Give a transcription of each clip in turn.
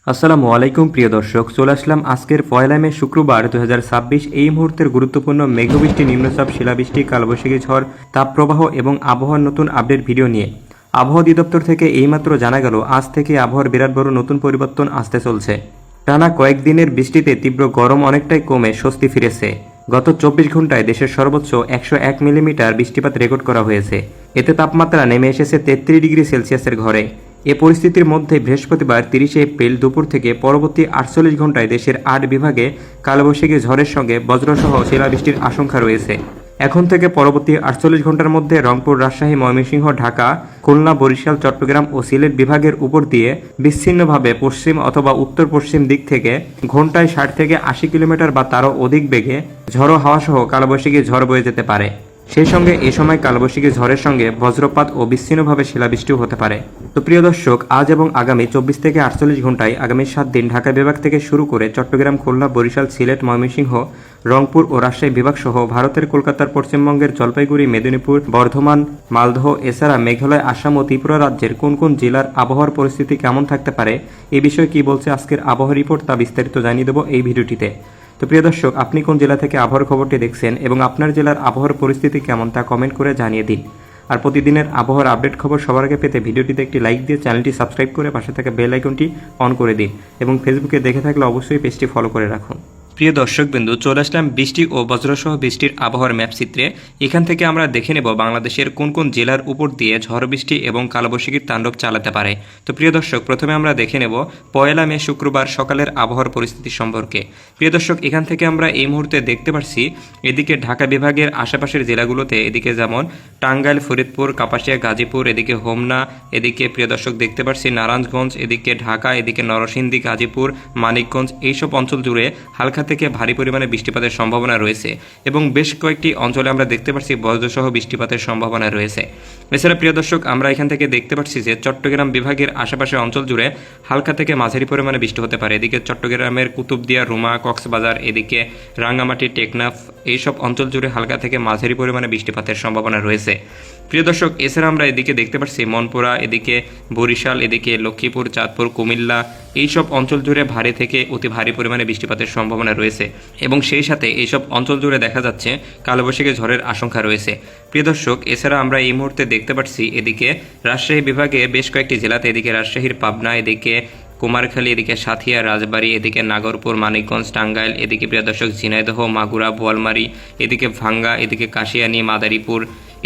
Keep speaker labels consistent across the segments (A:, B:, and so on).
A: আসসালামু আলাইকুম প্রিয় দর্শক, চলে আসলাম আজকের 1 মে শুক্রবার 2026 এই মুহূর্তের গুরুত্বপূর্ণ মেঘবৃষ্টি, নিম্নচাপ, শিলাবৃষ্টি, কালবৈশাখী ঝড়, তাপপ্রবাহ এবং আবহাওয়ার নতুন আপডেট ভিডিও নিয়ে। আবহাওয়া অধিদপ্তর থেকে এইমাত্র জানা গেল আজ থেকে আবহাওয়ার বিরাট বড় নতুন পরিবর্তন আসতে চলছে। টানা কয়েকদিনের বৃষ্টিতে তীব্র গরম অনেকটাই কমে স্বস্তি ফিরেছে। গত 24 ঘন্টায় দেশের সর্বোচ্চ 101 মিলিমিটার বৃষ্টিপাত রেকর্ড করা হয়েছে। এতে তাপমাত্রা নেমে এসেছে 33 ডিগ্রি সেলসিয়াসের ঘরে। এ পরিস্থিতির মধ্যে বৃহস্পতিবার 30 এপ্রিল দুপুর থেকে পরবর্তী 48 ঘন্টায় দেশের 8 বিভাগে কালবৈশাখী ঝড়ের সঙ্গে বজ্রসহ শিলাবৃষ্টির আশঙ্কা রয়েছে। এখন থেকে পরবর্তী 48 ঘন্টার মধ্যে রংপুর, রাজশাহী, ময়মনসিংহ, ঢাকা, খুলনা, বরিশাল, চট্টগ্রাম ও সিলেট বিভাগের উপর দিয়ে বিচ্ছিন্নভাবে পশ্চিম অথবা উত্তর পশ্চিম দিক থেকে ঘন্টায় 60 থেকে 80 কিলোমিটার বা তারও অধিক বেগে ঝড়ো হাওয়া সহ কালবৈশাখী ঝড় বয়ে যেতে পারে। সেই সঙ্গে এ সময় কালবৈশাখী ঝড়ের সঙ্গে বজ্রপাত ও বিচ্ছিন্নভাবে শিলাবৃষ্টিও হতে পারে। তো প্রিয় দর্শক, আজ এবং আগামী 24 থেকে 48 ঘন্টায় আগামী 7 দিন ঢাকা বিভাগ থেকে শুরু করে চট্টগ্রাম, খুলনা, বরিশাল, সিলেট, ময়মনসিংহ, রংপুর ও রাজশাহী বিভাগ সহ ভারতের কলকাতার, পশ্চিমবঙ্গের জলপাইগুড়ি, মেদিনীপুর, বর্ধমান, মালদহ এছাড়া মেঘালয়, আসাম ও ত্রিপুরা রাজ্যের কোন কোন জেলার আবহাওয়ার পরিস্থিতি কেমন থাকতে পারে, এ বিষয়ে কি বলছে আজকের আবহাওয়া রিপোর্ট, তা বিস্তারিত জানিয়ে দেব এই ভিডিওটিতে। তো প্রিয় দর্শক, আপনি কোন জেলা থেকে আবহাওয়ার খবরটি দেখছেন এবং আপনার জেলার আবহাওয়ার পরিস্থিতি কেমন তা কমেন্ট করে জানিয়ে দিন। আর প্রতিদিনের আবহাওয়ার আপডেট খবর সবার আগে পেতে ভিডিওটিতে একটি লাইক দিয়ে চ্যানেলটি সাবস্ক্রাইব করে পাশে থাকা বেল আইকনটি অন করে দিন এবং ফেসবুকে দেখে থাকলে অবশ্যই পেজটি ফলো করে রাখুন। প্রিয় দর্শকবৃন্দু, চলে আসলাম বৃষ্টি ও বজ্রসহ বৃষ্টির আবহাওয়ার ম্যাপ চিত্রে। এখান থেকে আমরা দেখে নেব বাংলাদেশের কোন কোন জেলার উপর দিয়ে ঝড় বৃষ্টি এবং কালবৈশাখীর তাণ্ডব চালাতে পারে। তো প্রিয় দর্শক, প্রথমে আমরা দেখে নেব 1 মে শুক্রবার সকালের আবহাওয়ার পরিস্থিতি সম্পর্কে। প্রিয় দর্শক, এখান থেকে আমরা এই মুহূর্তে দেখতে পাচ্ছি এদিকে ঢাকা বিভাগের আশেপাশের জেলাগুলোতে, এদিকে যেমন টাঙ্গাইল, ফরিদপুর, কাপাসিয়া, গাজীপুর, এদিকে হোমনা, এদিকে প্রিয় দর্শক দেখতে পাচ্ছি নারায়ণগঞ্জ, এদিকে ঢাকা, এদিকে নরসিংদী, গাজীপুর, মানিকগঞ্জ, এইসব অঞ্চল জুড়ে হালকা থেকে ভারী পরিমাণে বৃষ্টিপাতের সম্ভাবনা রয়েছে এবং বেশ কয়েকটি অঞ্চলে আমরা দেখতে পাচ্ছি বজ্রসহ বৃষ্টিপাতের সম্ভাবনা রয়েছে। এছাড়া প্রিয় দর্শক, আমরা এখান থেকে দেখতে পাচ্ছি যে চট্টগ্রাম বিভাগের আশেপাশের অঞ্চল জুড়ে হালকা থেকে মাঝারি পরিমাণে বৃষ্টি হতে পারে। এদিকে চট্টগ্রামের কুতুবদিয়া, রুমা, কক্সবাজার, এদিকে রাঙ্গামাটি, টেকনাফ, এইসব অঞ্চল জুড়ে হালকা থেকে মাঝারি পরিমাণে বৃষ্টিপাতের সম্ভাবনা রয়েছে। প্রিয় দর্শক, এছাড়া আমরা এদিকে দেখতে পাচ্ছি মনপুরা, এদিকে বরিশাল, এদিকে লক্ষ্মীপুর, চাঁদপুর, কুমিল্লা, এইসব অঞ্চল জুড়ে ভারী থেকে অতি ভারী পরিমাণে বৃষ্টিপাতের সম্ভাবনা রয়েছে এবং সেই সাথে এইসব অঞ্চল জুড়ে দেখা যাচ্ছে কালবৈশাখী ঝড়ের আশঙ্কা রয়েছে। প্রিয় দর্শক, এছাড়া আমরা এই মুহূর্তে দেখতে পাচ্ছি এদিকে রাজশাহী বিভাগে বেশ কয়েকটি জেলাতে, এদিকে রাজশাহীর পাবনা, এদিকে কুমারখালী, এদিকে সাথিয়া, রাজবাড়ী, এদিকে নাগরপুর, মানিকগঞ্জ, টাঙ্গাইল, এদিকে প্রিয় দর্শক ঝিনাইদহ, মাগুরা, বোয়ালমারী, এদিকে ভাঙ্গা, এদিকে কাশিয়ানী, মাদারীপুর,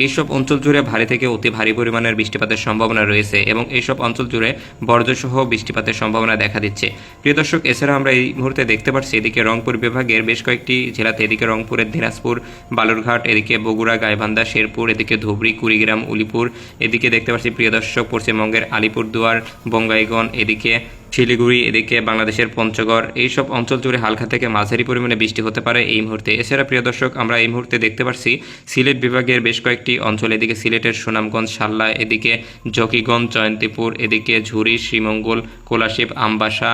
A: এইসব অঞ্চল জুড়ে ভারী থেকে অতি ভারী পরিমাণের বৃষ্টিপাতের সম্ভাবনা রয়েছে এবং এইসব অঞ্চল জুড়ে বজ্রসহ বৃষ্টিপাতের সম্ভাবনা দেখা দিচ্ছে। প্রিয় দর্শক, এছাড়া আমরা এই মুহূর্তে দেখতে পাচ্ছি এদিকে রংপুর বিভাগের বেশ কয়েকটি জেলাতে, এদিকে রংপুরের দিনাজপুর, বালুরঘাট, এদিকে বগুড়া, গাইবান্ধা, শেরপুর, এদিকে ধুবড়ী, কুড়িগ্রাম, উলিপুর, এদিকে দেখতে পাচ্ছি প্রিয় দর্শক পশ্চিমবঙ্গের আলিপুরদুয়ার, বঙ্গাইগঞ্জ, এদিকে শিলিগুড়ি, এদিকে বাংলাদেশের পঞ্চগড়, এইসব অঞ্চল জুড়ে হালকা থেকে মাঝারি পরিমাণে বৃষ্টি হতে পারে এই মুহূর্তে। এছাড়া প্রিয় দর্শক, আমরা এই মুহূর্তে দেখতে পাচ্ছি সিলেট বিভাগের বেশ কয়েকটি অঞ্চল, এদিকে সিলেটের সুনামগঞ্জ, সাল্লা, এদিকে জকিগঞ্জ, জয়ন্তীপুর, এদিকে ঝুরি, শ্রীমঙ্গল, কোলাশিব, আমবাসা,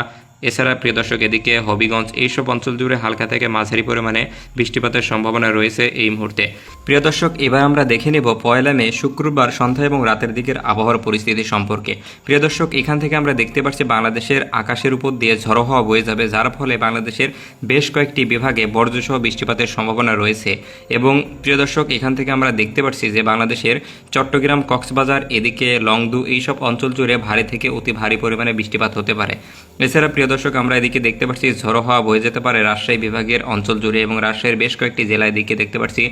A: এছাড়া প্রিয় দর্শক এদিকে হবিগঞ্জ, এইসব অঞ্চল জুড়ে হালকা থেকে মাঝারি পরিমাণে বৃষ্টিপাতের সম্ভাবনা রয়েছে এই মুহূর্তে। প্রিয় দর্শক, এবার আমরা দেখে নেব 1 মে শুক্রবার সন্ধ্যা এবং রাতের দিকের আবহাওয়ার পরিস্থিতি সম্পর্কে। প্রিয় দর্শক, এখান থেকে আমরা দেখতে পাচ্ছি বাংলাদেশের আকাশের উপর দিয়ে ঝড়ো হাওয়া বয়ে যাবে, যার ফলে বাংলাদেশের বেশ কয়েকটি বিভাগে বজ্রসহ বৃষ্টিপাতের সম্ভাবনা রয়েছে এবং প্রিয় দর্শক, এখান থেকে আমরা দেখতে পাচ্ছি যে বাংলাদেশের চট্টগ্রাম, কক্সবাজার, এদিকে লংদু, এইসব অঞ্চল জুড়ে ভারী থেকে অতি ভারী পরিমাণে বৃষ্টিপাত হতে পারে। এছাড়া প্রিয় দর্শক, আমরা এদিকে দেখতে পাচ্ছি ঝড়ো হাওয়া বয়ে যেতে পারে রাজশাহী বিভাগের অঞ্চল জুড়ে এবং রাজশাহীর বেশ কয়েকটি জেলা, এদিকে দেখতে পাচ্ছি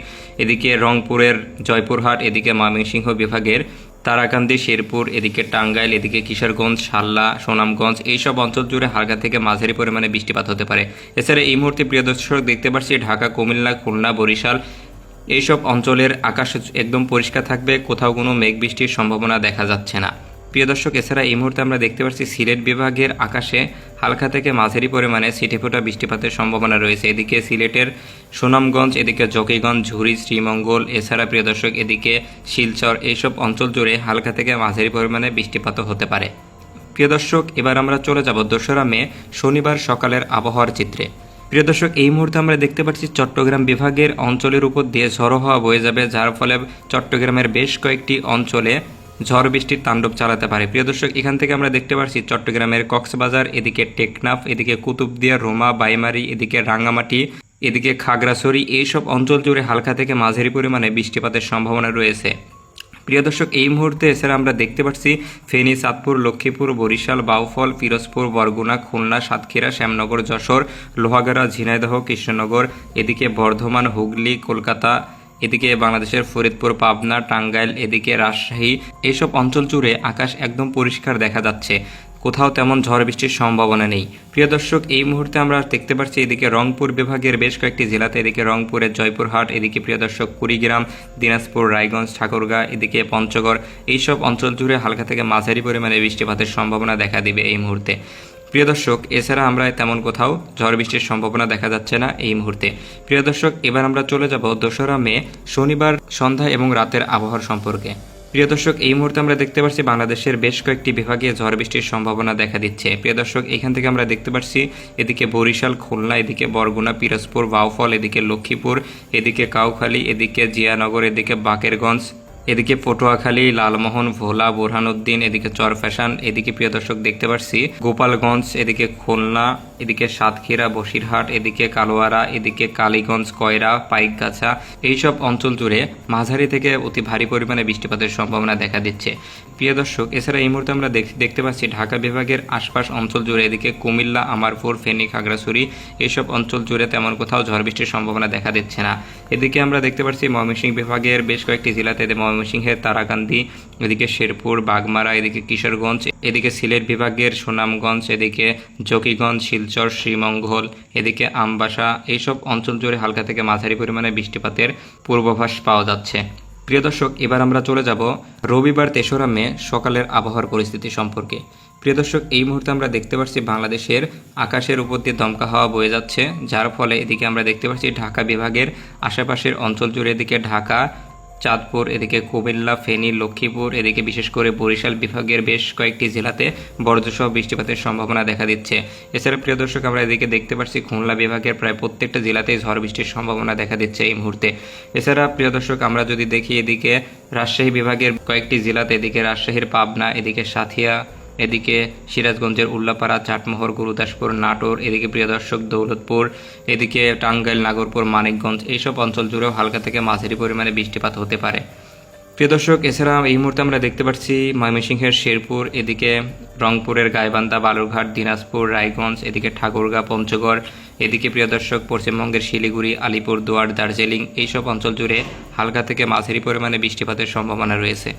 A: এদিকে রংপুরের জয়পুরহাট, এদিকে ময়মনসিংহ বিভাগের তারাকান্দি, শেরপুর, এদিকে টাঙ্গাইল, এদিকে কিশোরগঞ্জ, সাল্লা, সুনামগঞ্জ, এইসব অঞ্চল জুড়ে হালকা থেকে মাঝারি পরিমাণে বৃষ্টিপাত হতে পারে। এছাড়া এই মুহূর্তে প্রিয় দর্শক দেখতে পাচ্ছি ঢাকা, কুমিল্লা, খুলনা, বরিশাল, এইসব অঞ্চলের আকাশ একদম পরিষ্কার থাকবে, কোথাও কোনো মেঘ বৃষ্টির সম্ভাবনা দেখা যাচ্ছে না। প্রিয় দর্শক, এছাড়া এই মুহূর্তে আমরা দেখতে পাচ্ছি সিলেট বিভাগের আকাশে হালকা থেকে মাঝারি পরিমাণে ছিটেফোঁটা বৃষ্টিপাতের সম্ভাবনা রয়েছে। এদিকে সিলেটের সুনামগঞ্জ, এদিকে জকিগঞ্জ, ঝুরি, শ্রীমঙ্গল, এছাড়া প্রিয় দর্শক এদিকে শিলচর, এইসব অঞ্চল জুড়ে হালকা থেকে মাঝারি পরিমাণে বৃষ্টিপাতও হতে পারে। প্রিয় দর্শক, এবার আমরা চলে যাব 2 মে শনিবার সকালের আবহাওয়ার চিত্রে। প্রিয় দর্শক, এই মুহূর্তে আমরা দেখতে পাচ্ছি চট্টগ্রাম বিভাগের অঞ্চলের উপর দিয়ে ঝড়ো হাওয়া বয়ে যাবে, যার ফলে চট্টগ্রামের বেশ কয়েকটি অঞ্চলে ঝড় বৃষ্টির তাণ্ডব চালাতে পারে। প্রিয় দর্শক, এখান থেকে আমরা দেখতে পাচ্ছি চট্টগ্রামের কক্সবাজার, এদিকে টেকনাফ, এদিকে কুতুবদিয়া, রোমা, বাইমারি, এদিকে রাঙ্গামাটি, এদিকে খাগড়াছড়ি, এইসব অঞ্চল জুড়ে হালকা থেকে মাঝারি পরিমাণে বৃষ্টিপাতের সম্ভাবনা রয়েছে। প্রিয় দর্শক, এই মুহূর্তে এছাড়া আমরা দেখতে পাচ্ছি ফেনী, চাঁদপুর, লক্ষ্মীপুর, বরিশাল, বাউফল, পিরোজপুর, বরগুনা, খুলনা, সাতক্ষীরা, শ্যামনগর, যশোর, লোহাগাড়া, ঝিনাইদহ, কৃষ্ণনগর, এদিকে বর্ধমান, হুগলি, কলকাতা, এদিকে বাংলাদেশের ফরিদপুর, পাবনা, টাঙ্গাইল, এদিকে রাজশাহী, এইসব অঞ্চল জুড়ে আকাশ একদম পরিষ্কার দেখা যাচ্ছে, কোথাও তেমন ঝড় বৃষ্টির সম্ভাবনা নেই। প্রিয় দর্শক, এই মুহূর্তে আমরা দেখতে পাচ্ছি এদিকে রংপুর বিভাগের বেশ কয়েকটি জেলাতে, এদিকে রংপুরের জয়পুরহাট, এদিকে প্রিয় দর্শক কুড়িগ্রাম, দিনাজপুর, রায়গঞ্জ, ঠাকুরগাঁ, এদিকে পঞ্চগড়, এইসব অঞ্চল জুড়ে হালকা থেকে মাঝারি পরিমাণে বৃষ্টিপাতের সম্ভাবনা দেখা দিবে এই মুহূর্তে। প্রিয় দর্শক, এছাড়া আমরা তেমন কোথাও ঝড় বৃষ্টির সম্ভাবনা দেখা যাচ্ছে না এই মুহূর্তে। প্রিয় দর্শক, এবার আমরা চলে যাব 2রা মে শনিবার সন্ধ্যা এবং রাতের আবহাওয়ার সম্পর্কে। প্রিয় দর্শক, এই মুহূর্তে আমরা দেখতে পাচ্ছি বাংলাদেশের বেশ কয়েকটি বিভাগে ঝড় বৃষ্টির সম্ভাবনা দেখা দিচ্ছে। প্রিয় দর্শক, এখান থেকে আমরা দেখতে পাচ্ছি এদিকে বরিশাল, খুলনা, এদিকে বরগুনা, পিরোজপুর, বাউফল, এদিকে লক্ষ্মীপুর, এদিকে কাউখালী, এদিকে জিয়ানগর, এদিকে বাকেরগঞ্জ, এদিকে পটুয়াখালী, লালমোহন, ভোলা, বোরহানউদ্দিন, এদিকে চরফ্যাশন, এদিকে প্রিয় দর্শক দেখতে পাচ্ছি গোপালগঞ্জ, এদিকে খুলনা, এদিকে সাতক্ষীরা, বসিরহাট, এদিকে কালোয়ারা, এদিকে কালীগঞ্জ, কয়রা, পাইকগাছা, এইসব অঞ্চল জুড়ে মাঝারি থেকে অতি ভারী পরিমাণে বৃষ্টিপাতের সম্ভাবনা দেখা দিচ্ছে। প্রিয় দর্শক, এছাড়া এই মুহূর্তে আমরা দেখতে পাচ্ছি ঢাকা বিভাগের আশপাশ অঞ্চল জুড়ে, এদিকে কুমিল্লা, আমারপুর, ফেনী, খাগড়াছড়ি, এইসব অঞ্চল জুড়ে তেমন কোথাও ঝড় বৃষ্টির সম্ভাবনা দেখা দিচ্ছে না। এদিকে আমরা দেখতে পাচ্ছি ময়মনসিংহ বিভাগের বেশ কয়েকটি জেলাতে, ময়মনসিংহের তারাকান্দি, এদিকে শেরপুর, বাগমারা, এদিকে কিশোরগঞ্জ, এদিকে সিলেট বিভাগের সুনামগঞ্জ, এদিকে জকিগঞ্জ, শিলচর, শ্রীমঙ্গল, এদিকে আমবাসা, এইসব অঞ্চল জুড়ে হালকা থেকে মাঝারি পরিমাণে বৃষ্টিপাতের পূর্বাভাস পাওয়া যাচ্ছে। প্রিয় দর্শক, এবার আমরা চলে যাব রবিবার 3রা মে সকালের আবহাওয়ার পরিস্থিতি সম্পর্কে। প্রিয় দর্শক, এই মুহূর্তে আমরা দেখতে পাচ্ছি বাংলাদেশের আকাশের উপর দিয়ে দমকা হাওয়া বয়ে যাচ্ছে, যার ফলে এদিকে আমরা দেখতে পাচ্ছি ঢাকা বিভাগের আশেপাশের অঞ্চল জুড়ে, এদিকে ঢাকা, চাঁদপুর, এদিকে কুমিল্লা, ফেনী, লক্ষ্মীপুর, এদিকে বিশেষ করে বরিশাল বিভাগের বেশ কয়েকটি জেলাতে বজ্রসহ বৃষ্টিপাতের সম্ভাবনা দেখা দিচ্ছে। এছাড়া প্রিয় দর্শক, আমরা এদিকে দেখতে পাচ্ছি খুলনা বিভাগের প্রায় প্রত্যেকটা জেলাতেই ঝড় বৃষ্টির সম্ভাবনা দেখা দিচ্ছে এই মুহূর্তে। এছাড়া প্রিয় দর্শক, আমরা যদি দেখি এদিকে রাজশাহী বিভাগের কয়েকটি জেলাতে, এদিকে রাজশাহীর পাবনা, এদিকে সাথিয়া, এদিকে সিরাজগঞ্জের উল্লাপাড়া, চাটমোহর, গুরুদাসপুর, নাটোর, এদিকে প্রিয় দর্শক দৌলতপুর, এদিকে টাঙ্গাইল, নাগরপুর, মানিকগঞ্জ, এইসব অঞ্চল জুড়েও হালকা থেকে মাঝারি পরিমাণে বৃষ্টিপাত হতে পারে। প্রিয় দর্শক, এছাড়া এই মুহূর্তে আমরা দেখতে পাচ্ছি ময়মনসিংহের শেরপুর, এদিকে রংপুরের গাইবান্ধা, বালুরঘাট, দিনাজপুর, রায়গঞ্জ, এদিকে ঠাকুরগাঁ, পঞ্চগড়, এদিকে প্রিয় দর্শক পশ্চিমবঙ্গের শিলিগুড়ি, আলিপুরদুয়ার, দার্জিলিং, এইসব অঞ্চল জুড়ে হালকা থেকে মাঝারি পরিমাণে বৃষ্টিপাতের সম্ভাবনা রয়েছে।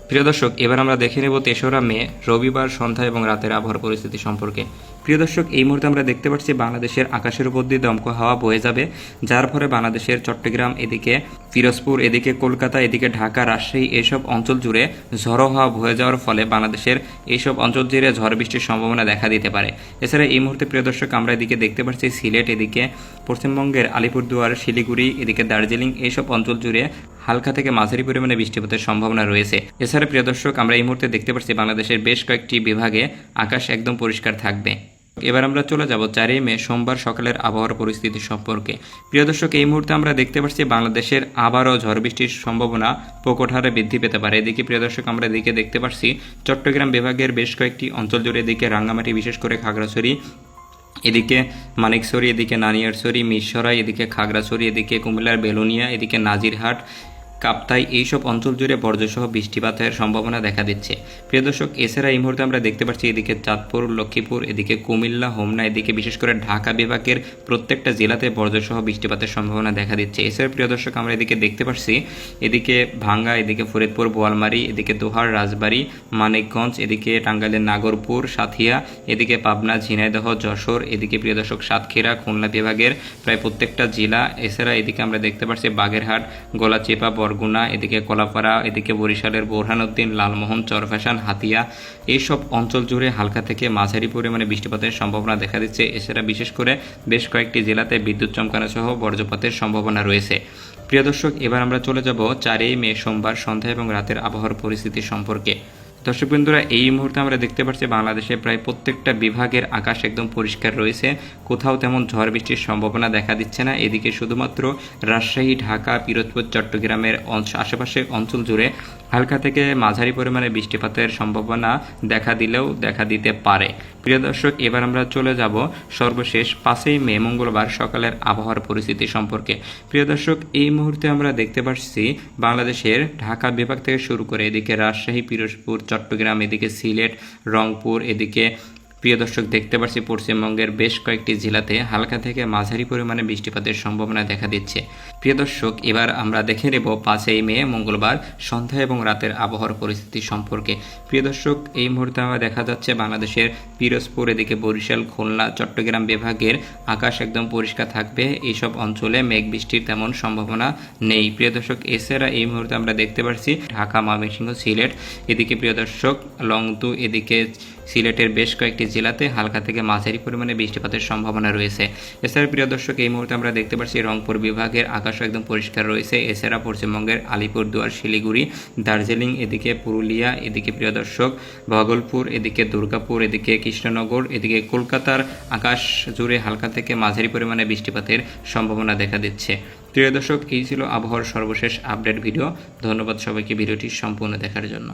A: প্রিয় দর্শক, এবার আমরা দেখে নেব 3রা মে রবিবার সন্ধ্যা এবং রাতের আবহাওয়ার পরিস্থিতি সম্পর্কে। প্রিয় দর্শক, এই মুহূর্তে আমরা দেখতে পাচ্ছি বাংলাদেশের আকাশের উপর দিয়ে দমকা হাওয়া বয়ে যাবে, যার ফলে বাংলাদেশের চট্টগ্রাম, এদিকে পিরোজপুর, এদিকে কলকাতা, এদিকে ঢাকা, রাজশাহী, এইসব অঞ্চল জুড়ে ঝড়ো হাওয়া বয়ে যাওয়ার ফলে বাংলাদেশের এইসব অঞ্চল জুড়ে ঝড় বৃষ্টির সম্ভাবনা দেখা দিতে পারে। এছাড়া এই মুহূর্তে প্রিয় দর্শক, আমরা এদিকে দেখতে পাচ্ছি সিলেট, এদিকে পশ্চিমবঙ্গের আলিপুরদুয়ার, শিলিগুড়ি, এদিকে দার্জিলিং, এইসব অঞ্চল জুড়ে হালকা থেকে মাঝারি পরিমাণে বৃষ্টিপাতের সম্ভাবনা রয়েছে। এছাড়া প্রিয় দর্শক, আমরা এই মুহূর্তে দেখতে পাচ্ছি বাংলাদেশের বেশ কয়েকটি বিভাগে আকাশ একদম পরিষ্কার থাকবে। এবার আমরা চলে যাব 4 মে সোমবার সকালের আবহাওয়ার পরিস্থিতি সম্পর্কে। প্রিয় দর্শক, এই মুহূর্তে আমরা দেখতে পাচ্ছি বাংলাদেশের আবারও ঝড় বৃষ্টির সম্ভাবনা প্রকট হারে বৃদ্ধি পেতে পারে। এদিকে প্রিয় দর্শক, আমরা এদিকে দেখতে পাচ্ছি চট্টগ্রাম বিভাগের বেশ কয়েকটি অঞ্চল জুড়ে, এদিকে রাঙ্গামাটি, বিশেষ করে খাগড়াছড়ি, এদিকে মানিকছড়ি, এদিকে নানিয়ারছড়ি, মিরসরাই, এদিকে খাগড়াছড়ি, এদিকে কুমিল্লার বেলোনিয়া, এদিকে নাজিরহাট, কাপ্তাই, এইসব অঞ্চল জুড়ে বজ্রসহ বৃষ্টিপাতের সম্ভাবনা দেখা দিচ্ছে। প্রিয় দর্শক, এছাড়া এই মুহূর্তে আমরা দেখতে পাচ্ছি এদিকে চাঁদপুর, লক্ষ্মীপুর, এদিকে কুমিল্লা, হোমনা, এদিকে বিশেষ করে ঢাকা বিভাগের প্রত্যেকটা জেলাতে বজ্রসহ বৃষ্টিপাতের সম্ভাবনা দেখা দিচ্ছে। এছাড়া প্রিয় দর্শক, আমরা এদিকে দেখতে পাচ্ছি এদিকে ভাঙ্গা, এদিকে ফরিদপুর, বোয়ালমারী, এদিকে দোহার, রাজবাড়ী, মানিকগঞ্জ, এদিকে টাঙ্গাইলের নাগরপুর, সাথিয়া, এদিকে পাবনা, ঝিনাইদহ, যশোর, এদিকে প্রিয় দর্শক সাতক্ষীরা, খুলনা বিভাগের প্রায় প্রত্যেকটা জেলা। এছাড়া এদিকে আমরা দেখতে পাচ্ছি বাগেরহাট, গলাচিপা, বরগুনা, এদিকে কলাপাড়া, এদিকে বরিশালের বোরহানউদ্দিন, লালমোহন, চরফ্যাশন, হাতিয়া, এইসব অঞ্চল জুড়ে হালকা থেকে মাঝারি পরিমাণে বৃষ্টিপাতের সম্ভাবনা দেখা দিচ্ছে। এছাড়া বিশেষ করে বেশ কয়েকটি জেলাতে বিদ্যুৎ চমকানো সহ বজ্রপাতের সম্ভাবনা রয়েছে। প্রিয় দর্শক, এবার আমরা চলে যাব 4 মে সোমবার সন্ধ্যা এবং রাতের আবহাওয়ার পরিস্থিতি সম্পর্কে। দর্শক বন্ধুরা, এই মুহূর্তে আমরা দেখতে পাচ্ছি বাংলাদেশে প্রায় প্রত্যেকটা বিভাগের আকাশ একদম পরিষ্কার রয়েছে, কোথাও তেমন ঝড় বৃষ্টির সম্ভাবনা দেখা দিচ্ছে না। এদিকে শুধুমাত্র রাজশাহী, ঢাকা, পিরোজপুর, চট্টগ্রামের আশেপাশের অঞ্চল জুড়ে হালকা থেকে মাঝারি পরিমাণে বৃষ্টিপাতের সম্ভাবনা দেখা দিলেও দেখা দিতে পারে। প্রিয় দর্শক, এবার আমরা চলে যাব সর্বশেষ 5ই মে মঙ্গলবার সকালের আবহাওয়ার পরিস্থিতি সম্পর্কে। প্রিয় দর্শক, এই মুহূর্তে আমরা দেখতে পাচ্ছি বাংলাদেশের ঢাকা বিভাগ থেকে শুরু করে এদিকে রাজশাহী, পিরোজপুর, চট্টগ্রাম, এদিকে সিলেট, রংপুর, এদিকে প্রিয় দর্শক দেখতে পাচ্ছি পশ্চিমবঙ্গের বেশ কয়েকটি জেলাতে হালকা থেকে মাঝারি পরিমাণে বৃষ্টিপাতের সম্ভাবনা দেখা দিচ্ছে। প্রিয় দর্শক, এবার আমরা দেখে নেব 5ই মে মঙ্গলবার সন্ধ্যা এবং রাতের আবহাওয়ার পরিস্থিতি সম্পর্কে। প্রিয় দর্শক, এই মুহূর্তে আমরা দেখা যাচ্ছে বাংলাদেশের পিরোজপুর, এদিকে বরিশাল, খুলনা, চট্টগ্রাম বিভাগের আকাশ একদম পরিষ্কার থাকবে। এইসব অঞ্চলে মেঘ বৃষ্টির তেমন সম্ভাবনা নেই। প্রিয় দর্শক, এছাড়া এই মুহূর্তে আমরা দেখতে পাচ্ছি ঢাকা, ময়মনসিংহ, সিলেট, এদিকে প্রিয় দর্শক লংতু, এদিকে সিলেটের বেশ কয়েকটি জেলাতে হালকা থেকে মাঝারি পরিমাণে বৃষ্টিপাতের সম্ভাবনা রয়েছে। এছাড়া প্রিয় দর্শক, এই মুহূর্তে আমরা দেখতে পাচ্ছি রংপুর বিভাগের আকাশ একদম পরিষ্কার রয়েছে। এছাড়া পশ্চিমবঙ্গের আলিপুরদুয়ার, শিলিগুড়ি, দার্জিলিং, এদিকে পুরুলিয়া, এদিকে প্রিয় দর্শক ভাগলপুর, এদিকে দুর্গাপুর, এদিকে কৃষ্ণনগর, এদিকে কলকাতার আকাশ জুড়ে হালকা থেকে মাঝারি পরিমাণে বৃষ্টিপাতের সম্ভাবনা দেখা দিচ্ছে। প্রিয় দর্শক, এই ছিল আবহাওয়ার সর্বশেষ আপডেট ভিডিও। ধন্যবাদ সবাইকে ভিডিওটি সম্পূর্ণ দেখার জন্য।